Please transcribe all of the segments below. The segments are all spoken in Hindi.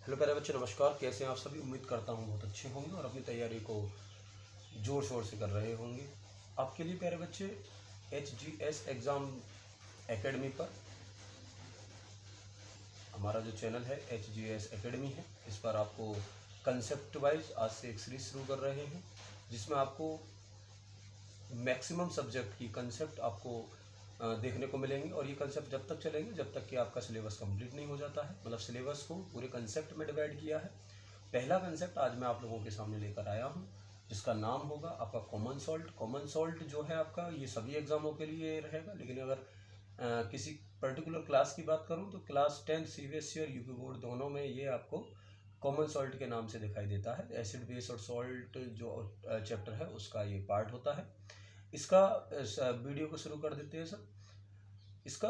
हेलो प्यारे बच्चे, नमस्कार। कैसे हैं आप सभी? उम्मीद करता हूँ बहुत अच्छे होंगे और अपनी तैयारी को ज़ोर शोर से कर रहे होंगे। आपके लिए प्यारे बच्चे HGS एग्ज़ाम एकेडमी पर हमारा जो चैनल है HGS एकेडमी है, इस पर आपको कंसेप्ट वाइज आज से एक सीरीज शुरू कर रहे हैं, जिसमें आपको मैक्सिमम सब्जेक्ट की कंसेप्ट आपको देखने को मिलेंगे। और ये कंसेप्ट जब तक चलेंगे जब तक कि आपका सिलेबस कंप्लीट नहीं हो जाता है। मतलब सिलेबस को पूरे कंसेप्ट में डिवाइड किया है। पहला कंसेप्ट आज मैं आप लोगों के सामने लेकर आया हूँ, जिसका नाम होगा आपका कॉमन सॉल्ट। कॉमन सॉल्ट जो है आपका, ये सभी एग्जामों के लिए रहेगा, लेकिन अगर किसी पर्टिकुलर क्लास की बात करूँ तो क्लास 10 CBSE और यूपी बोर्ड दोनों में ये आपको कॉमन सॉल्ट के नाम से दिखाई देता है। एसिड बेस और सॉल्ट जो चैप्टर है उसका ये पार्ट होता है। इसका वीडियो को शुरू कर देते हैं सर। इसका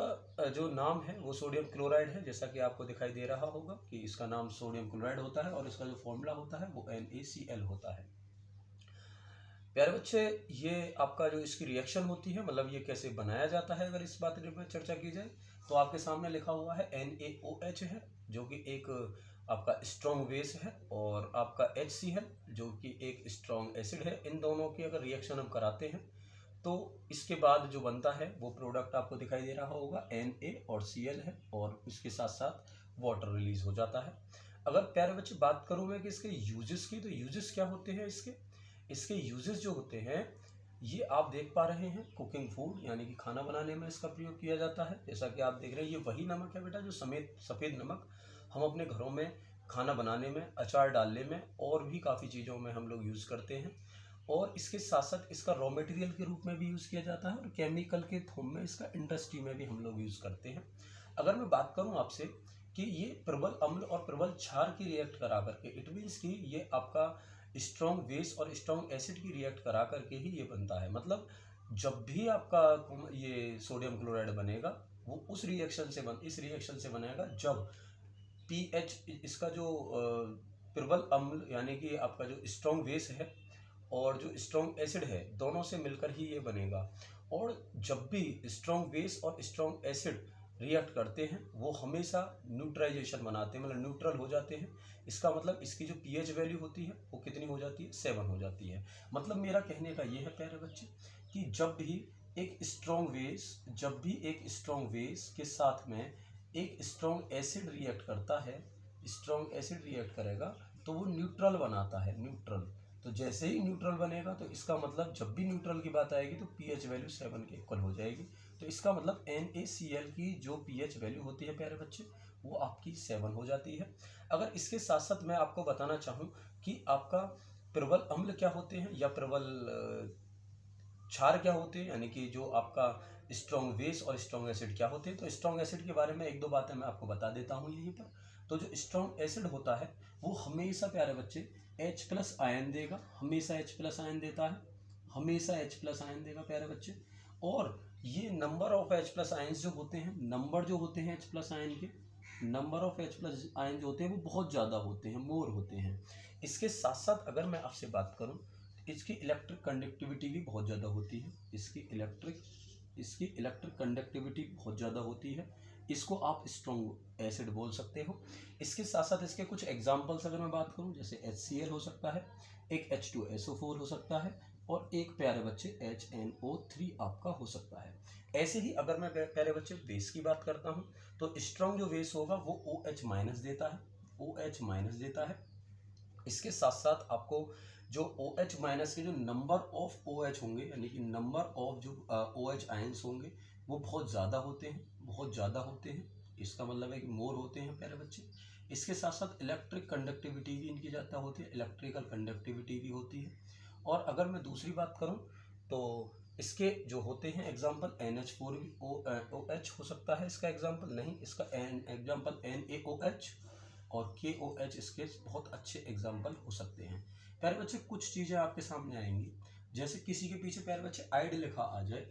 जो नाम है वो सोडियम क्लोराइड है, जैसा कि आपको दिखाई दे रहा होगा कि इसका नाम सोडियम क्लोराइड होता है और इसका जो फॉर्मूला होता है वो NaCl होता है। प्यारे बच्चे, ये आपका जो इसकी रिएक्शन होती है, मतलब ये कैसे बनाया जाता है, अगर इस बात पर चर्चा की जाए तो आपके सामने लिखा हुआ है NaOH है, जो कि एक आपका स्ट्रॉन्ग बेस है, और आपका HCl जो कि एक स्ट्रॉन्ग एसिड है। इन दोनों की अगर रिएक्शन हम कराते हैं तो इसके बाद जो बनता है वो प्रोडक्ट आपको दिखाई दे रहा होगा Na और Cl है, और इसके साथ साथ वाटर रिलीज हो जाता है। अगर प्यारे बच्चे बात करूँ मैं कि इसके यूजेस की, तो यूजेस क्या होते हैं इसके यूजेस जो होते हैं ये आप देख पा रहे हैं। कुकिंग फूड यानी कि खाना बनाने में इसका प्रयोग किया जाता है। जैसा कि आप देख रहे हैं, ये वही नमक है बेटा जो सफ़ेद नमक हम अपने घरों में खाना बनाने में, अचार डालने में और भी काफ़ी चीज़ों में हम लोग यूज़ करते हैं। और इसके साथ साथ इसका रॉ मटेरियल के रूप में भी यूज़ किया जाता है, और केमिकल के फॉर्म में इसका इंडस्ट्री में भी हम लोग यूज़ करते हैं। अगर मैं बात करूं आपसे कि ये प्रबल अम्ल और प्रबल क्षार की रिएक्ट करा करके, इट मीन्स कि ये आपका स्ट्रॉन्ग बेस और स्ट्रॉन्ग एसिड की रिएक्ट करा करके ही ये बनता है। मतलब जब भी आपका ये सोडियम क्लोराइड बनेगा वो इस रिएक्शन से बनेगा जब पीएच, इसका जो प्रबल अम्ल यानी कि आपका जो स्ट्रॉन्ग बेस है और जो स्ट्रॉन्ग एसिड है, दोनों से मिलकर ही ये बनेगा। और जब भी स्ट्रॉन्ग बेस और स्ट्रॉन्ग एसिड रिएक्ट करते हैं वो हमेशा न्यूट्रलाइजेशन बनाते हैं, मतलब न्यूट्रल हो जाते हैं। इसका मतलब इसकी जो पीएच वैल्यू होती है वो कितनी हो जाती है? 7 हो जाती है। मतलब मेरा कहने का ये है प्यारे बच्चे कि जब भी एक स्ट्रॉन्ग बेस के साथ में एक स्ट्रॉन्ग एसिड रिएक्ट करता है, स्ट्रॉन्ग एसिड रिएक्ट करेगा तो वो न्यूट्रल बनाता है, न्यूट्रल। तो जैसे ही न्यूट्रल बनेगा तो इसका मतलब जब भी न्यूट्रल की बात आएगी तो पीएच वैल्यू 7 के इक्वल हो जाएगी। तो इसका मतलब NaCl की जो पीएच वैल्यू होती है प्यारे बच्चे वो आपकी 7 हो जाती है। अगर इसके साथ साथ मैं आपको बताना चाहूँ कि आपका प्रबल अम्ल क्या होते हैं या प्रबल क्षार क्या होते हैं, यानी कि जो आपका स्ट्रॉन्ग बेस और स्ट्रॉन्ग एसिड क्या होते हैं, तो स्ट्रॉन्ग एसिड के बारे में एक दो बातें मैं आपको बता देता हूँ यहीं पर। तो जो स्ट्रॉन्ग एसिड होता है वो हमेशा प्यारे बच्चे H+ आयन देगा, हमेशा H+ आयन देता है, हमेशा H+ आयन देगा प्यारे बच्चे। और ये नंबर ऑफ H+ आयन्स जो होते हैं, नंबर जो होते हैं H+ आयन के, नंबर ऑफ H+ आयन जो होते हैं वो बहुत ज़्यादा होते हैं, मोर होते हैं। इसके साथ साथ अगर मैं आपसे बात करूँ, इसकी इलेक्ट्रिक कंडक्टिविटी भी बहुत ज़्यादा होती है। इसकी इलेक्ट्रिक कंडक्टिविटी बहुत ज़्यादा होती है। इसको आप स्ट्रॉन्ग एसिड बोल सकते हो। इसके साथ साथ इसके कुछ एग्जांपल्स अगर मैं बात करूं, जैसे HCl हो सकता है, एक H2SO4 हो सकता है, और एक प्यारे बच्चे HNO3 आपका हो सकता है। ऐसे ही अगर मैं प्यारे बच्चे बेस की बात करता हूं तो स्ट्रॉन्ग जो बेस होगा वो OH- देता है, OH- देता है। इसके साथ साथ आपको जो OH- के जो नंबर ऑफ OH होंगे, यानी कि नंबर ऑफ जो OH आयंस होंगे वो बहुत ज़्यादा होते हैं, बहुत ज़्यादा होते हैं। इसका मतलब है कि मोर होते हैं प्यारे बच्चे। इसके साथ साथ इलेक्ट्रिक कंडक्टिविटी भी इनकी ज़्यादा होती है, इलेक्ट्रिकल कंडक्टिविटी भी होती है। और अगर मैं दूसरी बात करूँ तो इसके जो होते हैं एग्जाम्पल, NH4 भी OH हो सकता है इसका एग्जाम्पल, नहीं इसका एग्जाम्पल NaOH और KOH इसके बहुत अच्छे एग्जाम्पल हो सकते हैं। प्यारे बच्चे कुछ चीज़ें आपके सामने आएंगी, जैसे किसी के पीछे प्यारे बच्चे आइड लिखा आ जाए,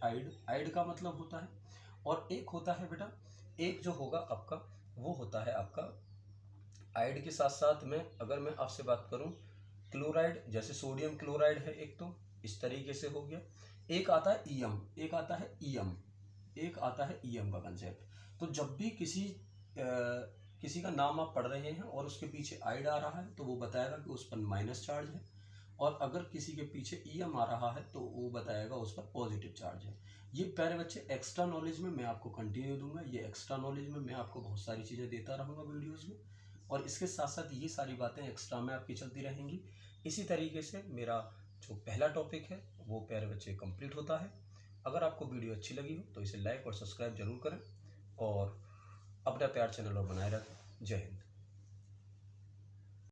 आइड का मतलब होता है, और एक होता है बेटा, एक जो होगा आपका वो होता है आपका आइड के साथ साथ में अगर मैं आपसे बात करूं क्लोराइड, जैसे सोडियम क्लोराइड है एक, तो इस तरीके से हो गया। एक आता है ईएम, एक आता है ईएम, एक आता है ईएम का कंसेप्ट। तो जब भी किसी किसी का नाम आप पढ़ रहे हैं और उसके पीछे आइड आ रहा है तो वो बताएगा कि उस पर माइनस चार्ज है, और अगर किसी के पीछे ईएम आ रहा है तो वो बताएगा उस पर पॉजिटिव चार्ज है। ये प्यारे बच्चे एक्स्ट्रा नॉलेज में मैं आपको कंटिन्यू दूंगा। ये एक्स्ट्रा नॉलेज में मैं आपको बहुत सारी चीज़ें देता रहूँगा वीडियोज़ में, और इसके साथ साथ ये सारी बातें एक्स्ट्रा में आपकी चलती रहेंगी। इसी तरीके से मेरा जो पहला टॉपिक है वो प्यारे बच्चे कंप्लीट होता है। अगर आपको वीडियो अच्छी लगी हो तो इसे लाइक और सब्सक्राइब जरूर करें, और अपना प्यार चैनल और बनाए रखें। जय हिंद।